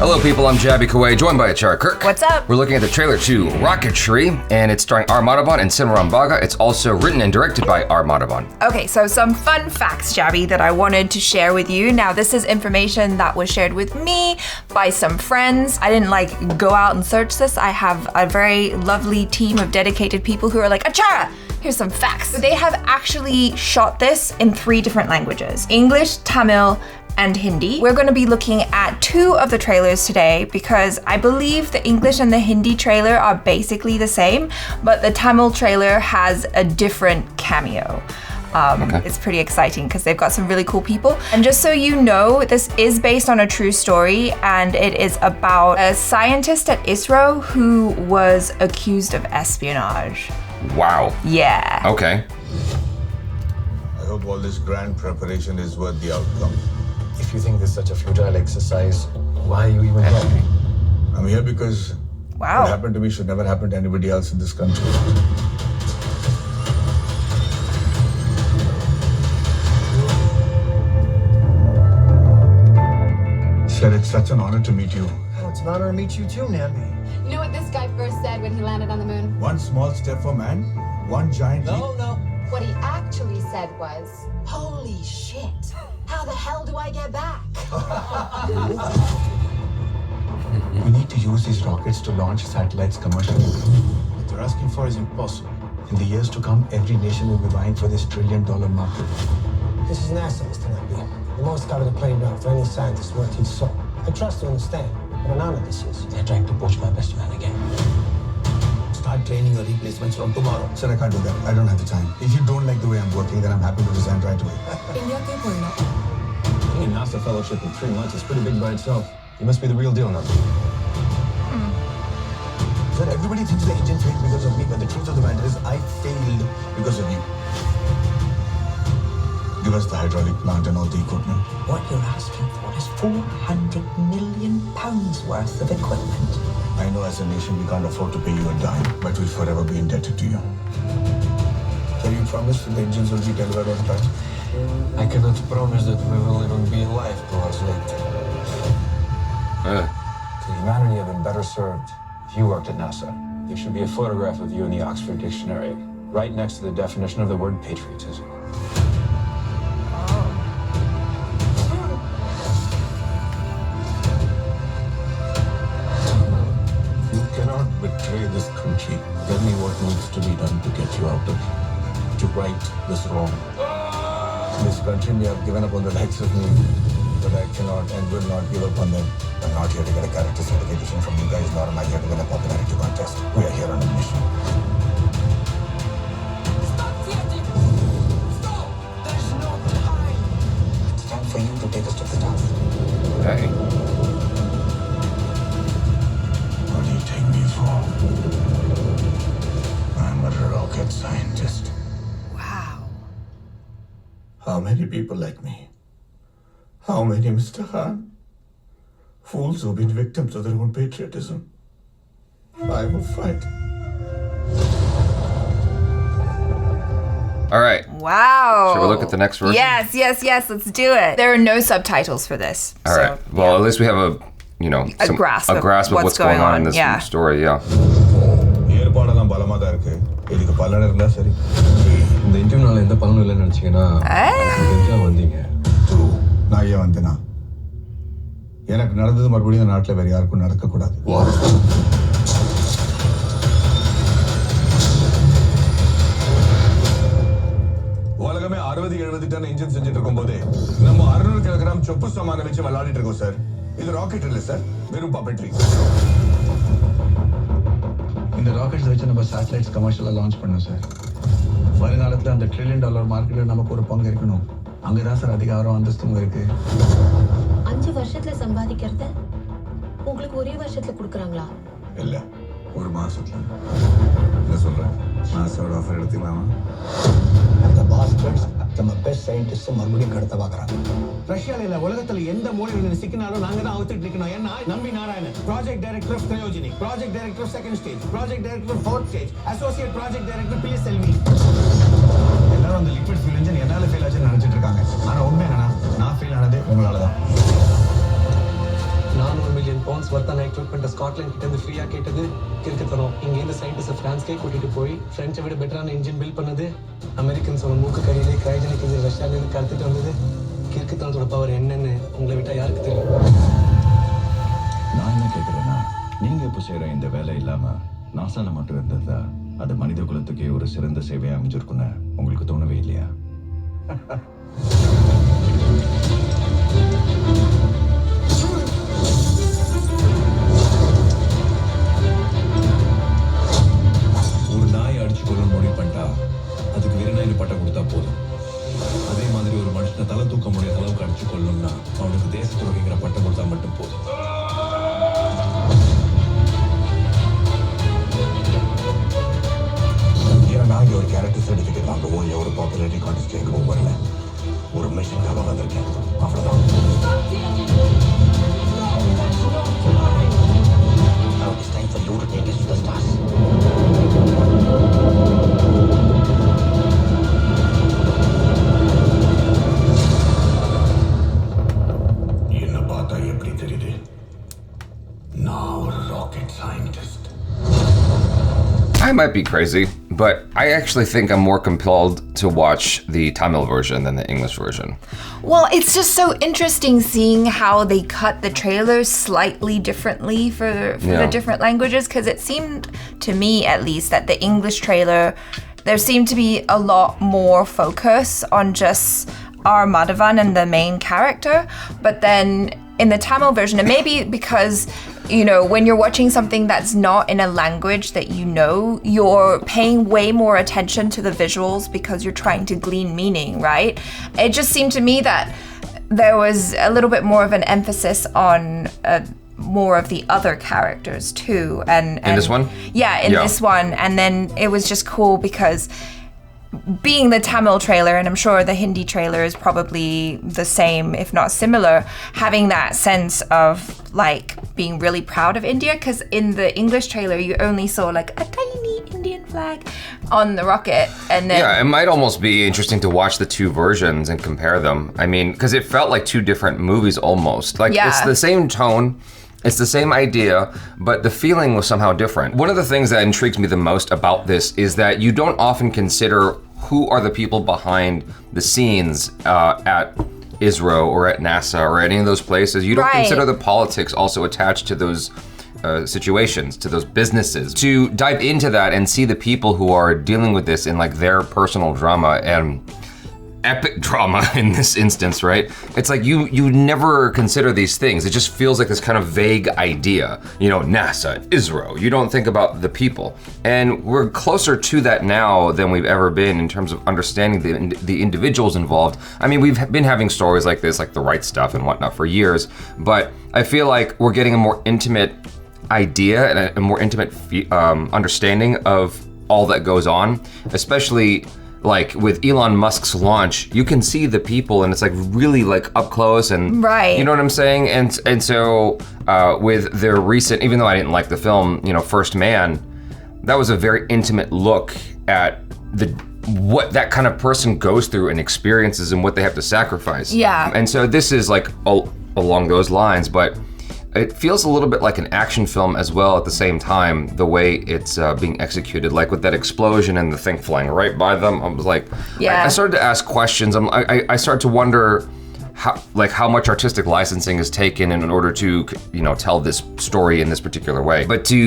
Hello people, I'm Jaby KOAY, joined by ACHARA KIRK. What's up? We're looking at the trailer to Rocketry, and it's starring Madhavan and Simran Bagga. It's also written and directed by Madhavan. Okay, so some fun facts, Jaby, that I wanted to share with you. Now, this is information that was shared with me by some friends. I didn't go out and search this. I have a very lovely team of dedicated people who are like, ACHARA, here's some facts. They have actually shot this in 3 different languages: English, Tamil, and Hindi. We're going to be looking at 2 of the trailers today because I believe the English and the Hindi trailer are basically the same, but the Tamil trailer has a different cameo. It's pretty exciting because they've got some really cool people. And just so you know, this is based on a true story, and it is about a scientist at ISRO who was accused of espionage. Wow. Yeah. Okay. I hope all this grand preparation is worth the outcome. If you think this is such a futile exercise, why are you even here? I'm here because what happened to me should never happen to anybody else in this country. Sir, it's such an honor to meet you. Oh, it's an honor to meet you too, NAMBI. You know what this guy first said when he landed on the moon? One small step for man, one giant leap. No. What he actually said was, "Holy shit, how the hell do I get back?" We need to use these rockets to launch satellites commercially. What they're asking for is impossible. In the years to come, every nation will be vying for this $1 trillion market. This is NASA, Mr. NAMBI. The most coveted playground for any scientist worth his salt. I trust you understand what an honor this is. They're trying to poach my best man again. Start training your replacements from tomorrow. Sir, I can't do that. I don't have the time. If you don't like the way I'm working, then I'm happy to resign right away. Getting a NASA fellowship in 3 months is pretty big by itself. You must be the real deal now. Sir, everybody thinks the engine failed because of me, but the truth of the matter is I failed because of you. Give us the hydraulic plant and all the equipment. What you're asking for is £400 million worth of equipment. I know as a nation we can't afford to pay you a dime, but we'll forever be indebted to you. Can you promise that the engines will be delivered on time? I cannot promise that we will even be alive 2 hours later. Humanity have been better served if you worked at NASA. There should be a photograph of you in the Oxford Dictionary, right next to the definition of the word patriotism. You cannot betray this country. Tell me what needs to be done to get you out of here, to right this wrong. This country may have given up on the likes of me, but I cannot and will not give up on them. I'm not here to get a character certification from you guys, nor am I here to win a popularity contest. We are here on a mission. There's no time. It's time for you to take us to the top. Hey. What do you take me for? I'm a rocket scientist. Wow. How many people like me? How many, Mr. Khan? Fools who've been victims of their own patriotism. I will fight. All right. Wow. Shall we look at the next version? Yes, let's do it. There are no subtitles for this. All right. Well, at least we have a grasp of what's going on in this story, yeah. ஏற்பாடெல்லாம் பலமா தான் இருக்கு. இதுக்கு பலன் இருந்தா சரி. இந்த இன்டர்வியூனால எந்த பலனும் இல்லைன்னு நினைச்சீங்கன்னா வந்தீங்க. நான் ஏன் வந்தேனா? எனக்கு நடந்தது மறுபடியும் இந்த நாட்டில் வேற யாருக்கும் நடக்கக்கூடாது. உலகமே 60-70 டன் இன்ஜின் செஞ்சுட்டு இருக்கும் போதே நம்ம 600 கிலோகிராம் சொப்பு சாமான வச்சு விளையாடிட்டு இருக்கோம் சார். இது ராக்கெட் இல்ல சார், வெறும் பப்பெட்ரி. இந்த ராக்கெட்ஸ் வச்சு நம்ம சேட்டலைட்ஸ் கமர்ஷியலா லான்ச் பண்ணோம் சார். வருங்காலத்துல அந்த $1 trillion மார்க்கெட்ல நமக்கு ஒரு பங்கு இருக்கணும். அங்கதான் சார் அதிகாரம் அந்தஸ்தும் இருக்கு. 5 வருஷத்துல சம்பாதிக்கிறத உங்களுக்கு ஒரே வருஷத்துல கொடுக்கறாங்களா? இல்ல, ஒரு மாசத்துல. என்ன சொல்றேன்? மாசோட ஆஃபர் எடுத்துக்கலாமா? அந்த பாஸ்டர்ஸ் நம்ம பெஸ்ட் சயின்டிஸ்ட் மறுபடியும் கடத்த பார்க்கறாங்க. ரஷ்யால இல்ல, உலகத்துல எந்த மூலையில சிக்கினாலும் நாங்க தான் அவுத்துட்டு நிக்கணும். ஏன்னா Nambi Narayanan, project director of cryogenic, project director of second stage, project director of fourth stage, associate project director PSLV. எல்லாரும் அந்த லிக்விட் ஃபியூல் இன்ஜின் என்னால ஃபெயில் ஆச்சுன்னு நினைச்சிட்டு இருக்காங்க. ஆனா உண்மை என்னன்னா நான் ஃபெயில் ஆனது உங்களால தான். 400 மில்லியன் பவுன்ஸ் வர்த்தான எக்யூப்மெண்ட் ஸ்காட்லாந்து கிட்ட இருந்து ஃப்ரீயா கேட்டது கிர்க்கு தரோம். இங்க இருந்து சயின்டிஸ்ட் பிரான்ஸ்க்கே கூட்டிட்டு போய் பிரெஞ்சை விட பெட்டரான இன்ஜின் பில்ட் பண்ணது. அமெரிக்கன்ஸோட மூக்கு கடியிலே கிரைஜனிக் இன்ஜின் ரஷ்யால இருந்து கடத்திட்டு வந்தது. கிர்க்கு தனத்தோட பவர் என்னன்னு உங்களை விட்டா யாருக்கு தெரியும்? நான் என்ன கேட்கிறேன்னா, நீங்க இப்போ செய்யற இந்த வேலை இல்லாம நாசால மட்டும் இருந்ததா அது மனித குலத்துக்கே ஒரு சிறந்த சேவையா அமைஞ்சிருக்குன்னு உங்களுக்கு தோணவே இல்லையா? ஒரு நாயை அடிச்சு கொள்ள முடிவு பண்ணிட்டா அதுக்கு வெறிநாயின்னு பட்டம் கொடுத்தா போதும். அதே மாதிரி ஒரு மனுஷனை தலை தூக்க முடியாத அளவுக்கு அடிச்சு கொள்ளணும்னா அவனுக்கு தேச துரோகிங்கிற பட்டம் கொடுத்தா மட்டும் போதும். நான் ஒரு கேரக்டர் சர்டிஃபிகேட் வாங்கவும் ஒரு பாப்புலாரிட்டி கான்டெஸ்ட் கேட்கவும் வரல. ஒரு மிஷனுக்காக வந்திருக்கேன், அவ்வளோதான். Now it's time for you to take us to the stars. என்ன பார்த்தா எப்படி தெரியுது? நான் ஒரு rocket scientist. I might be crazy, but I actually think I'm more compelled to watch the Tamil version than the English version. Well, it's just so interesting seeing how they cut the trailers slightly differently for the different languages, because it seemed, to me at least, that the English trailer, there seemed to be a lot more focus on just our Madhavan and the main character, but then in the Tamil version, and maybe because, you know, when you're watching something that's not in a language that you know, you're paying way more attention to the visuals because you're trying to glean meaning, right? It just seemed to me that there was a little bit more of an emphasis on more of the other characters too. And in this one? Yeah, in this one. And then it was just cool because being the Tamil trailer, and I'm sure the Hindi trailer is probably the same, if not similar, having that sense of like being really proud of India, because in the English trailer you only saw like a tiny Indian flag on the rocket, and then it might almost be interesting to watch the two versions and compare them. I mean, because it felt like two different movies almost. Like it's the same tone, it's the same idea, but the feeling was somehow different. One of the things that intrigues me the most about this is that you don't often consider who are the people behind the scenes at ISRO or at NASA or any of those places. You don't consider the politics also attached to those situations, to those businesses. To dive into that and see the people who are dealing with this in like their personal drama and epic drama in this instance, right? It's like you never consider these things. It just feels like this kind of vague idea. You know, NASA, ISRO. You don't think about the people. And we're closer to that now than we've ever been in terms of understanding the individuals involved. I mean, we've been having stories like this, like the right stuff and whatnot for years, but I feel like we're getting a more intimate idea and a more intimate understanding of all that goes on, especially like with Elon Musk's launch. You can see the people and it's like really like up close and you know what I'm saying? And so with their recent, even though I didn't like the film, you know, First Man, that was a very intimate look at what that kind of person goes through and experiences and what they have to sacrifice. Yeah. And so this is like along those lines, but it feels a little bit like an action film as well at the same time, the way it's being executed, like with that explosion and the thing flying right by them. I was like, I started to ask questions. I started to wonder how much artistic licensing is taken in order to, you know, tell this story in this particular way. But to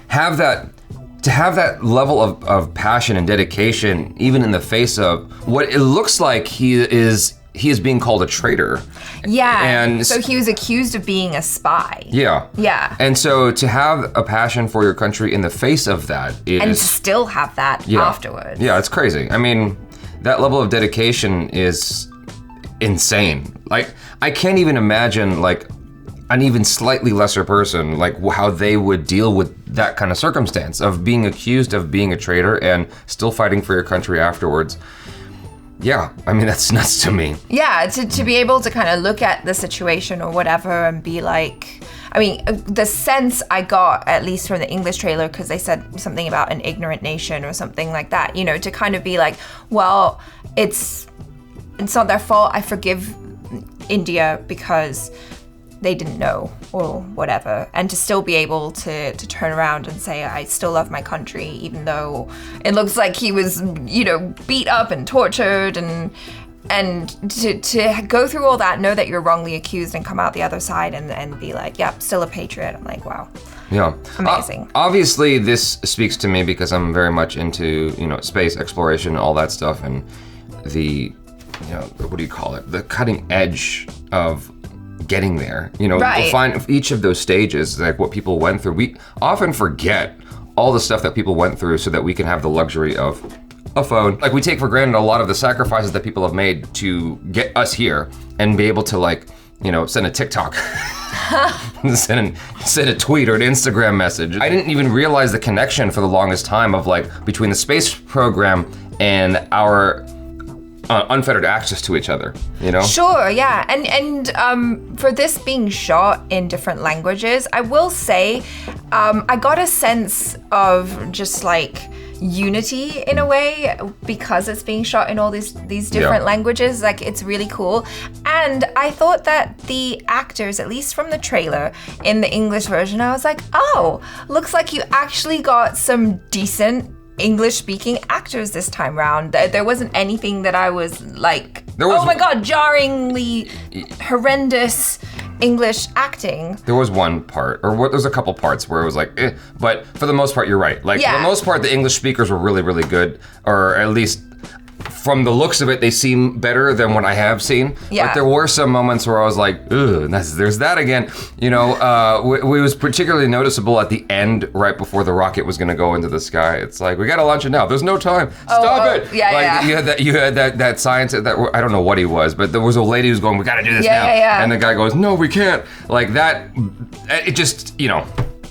have that level of passion and dedication, even in the face of what it looks like he is being called a traitor. Yeah, and so he was accused of being a spy. Yeah. And so to have a passion for your country in the face of that is... And to still have that afterwards. Yeah, it's crazy. I mean, that level of dedication is insane. Like, I can't even imagine like an even slightly lesser person, like how they would deal with that kind of circumstance of being accused of being a traitor and still fighting for your country afterwards. Yeah, I mean, that's nuts to me. Yeah, to be able to kind of look at the situation or whatever and be like, I mean, the sense I got, at least from the English trailer, because they said something about an ignorant nation or something like that, you know, to kind of be like, well, it's not their fault. I forgive India because they didn't know or whatever, and to still be able to turn around and say, I still love my country, even though it looks like he was, beat up and tortured, and to go through all that, know that you're wrongly accused and come out the other side and be like, yep, still a patriot. I'm like, wow. Yeah. Amazing. Obviously, this speaks to me because I'm very much into, space exploration, all that stuff, and the, what do you call it? The cutting edge of getting there. Right. We'll find each of those stages, like what people went through. We often forget all the stuff that people went through so that we can have the luxury of a phone. Like, we take for granted a lot of the sacrifices that people have made to get us here and be able to send a TikTok, send a tweet or an Instagram message. I didn't even realize the connection for the longest time of between the space program and our unfettered access to each other, Sure, yeah, and for this being shot in different languages, I will say, I got a sense of just unity in a way because it's being shot in all these different languages. It's really cool. And I thought that the actors, at least from the trailer in the English version, I was like, oh, looks like you actually got some decent English-speaking actors this time round. There wasn't anything that I was like, oh my god, jarringly horrendous English acting. There was one part, there's a couple parts where it was but for the most part, you're right. For the most part, the English speakers were really, really good, or at least from the looks of it, they seem better than what I have seen. Yeah. But there were some moments where I was like, ugh, there's that again. It was particularly noticeable at the end, right before the rocket was going to go into the sky. It's like, we got to launch it now. There's no time. Stop it. Yeah, You had that scientist that, I don't know what he was, but there was a lady who's going, we got to do this now. Yeah. And the guy goes, no, we can't. It just,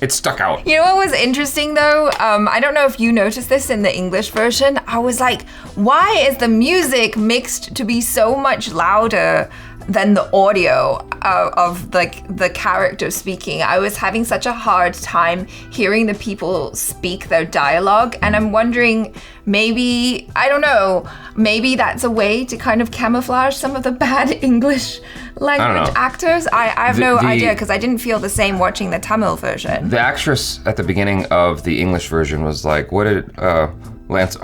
it stuck out. You know what was interesting though? I don't know if you noticed this in the English version. I was like, why is the music mixed to be so much louder than the audio of the character speaking? I was having such a hard time hearing the people speak their dialogue, and I'm wondering, maybe, I don't know, maybe that's a way to kind of camouflage some of the bad English language actors. I have no idea, because I didn't feel the same watching the Tamil version. The actress at the beginning of the English version was like, what did Lance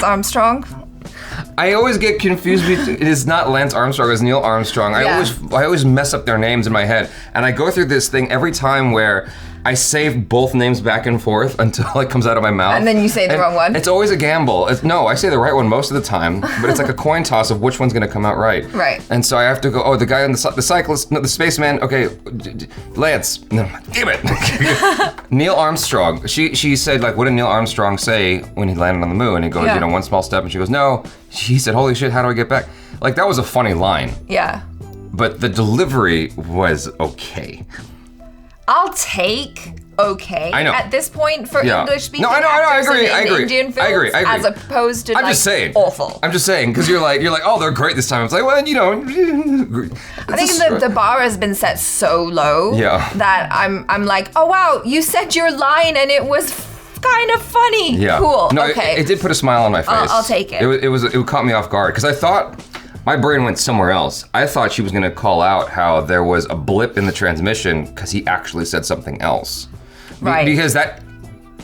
Armstrong? I always get confused. It is not Lance Armstrong, it's Neil Armstrong. I always mess up their names in my head. And I go through this thing every time where I save both names back and forth until it comes out of my mouth. And then you say the wrong one. It's always a gamble. No, I say the right one most of the time, but it's like a coin toss of which one's gonna come out right. Right. And so I have to go, the guy on the cyclist, no, the spaceman, okay, Lance. No, damn it. Neil Armstrong. She said, what did Neil Armstrong say when he landed on the moon? And he goes, one small step. And she goes, no. He said, holy shit, how do I get back? That was a funny line. Yeah. But the delivery was okay. I'll take okay I know. at this point for English speaking I agree. Indian films, I agree. as opposed to just saying. awful. I'm just saying, because you're like, oh, they're great this time. It's like, well, I think the bar has been set so low that I'm like, oh wow, you said your line and it was kind of funny. Yeah. Cool. No, okay. It did put a smile on my face. I'll take it. It caught me off guard because I thought. My brain went somewhere else. I thought she was gonna call out how there was a blip in the transmission because he actually said something else. Right. Because that,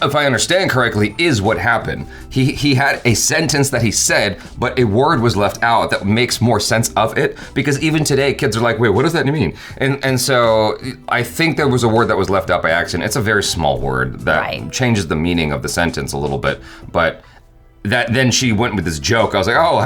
if I understand correctly, is what happened. He had a sentence that he said, but a word was left out that makes more sense of it. Because even today, kids are like, wait, what does that mean? And so I think there was a word that was left out by accident. It's a very small word that changes the meaning of the sentence a little bit. But then she went with this joke. I was like, oh,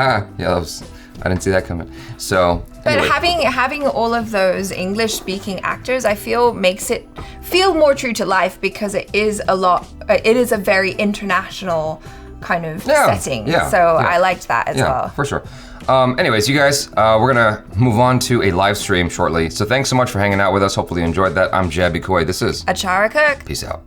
I didn't see that coming. So, but anyway. having all of those English-speaking actors, I feel makes it feel more true to life because it is a very international kind of setting. Yeah, so I liked that as well. For sure. Anyways, you guys, we're gonna move on to a live stream shortly. So thanks so much for hanging out with us. Hopefully you enjoyed that. I'm Jaby KOAY. This is ACHARA KIRK. Peace out.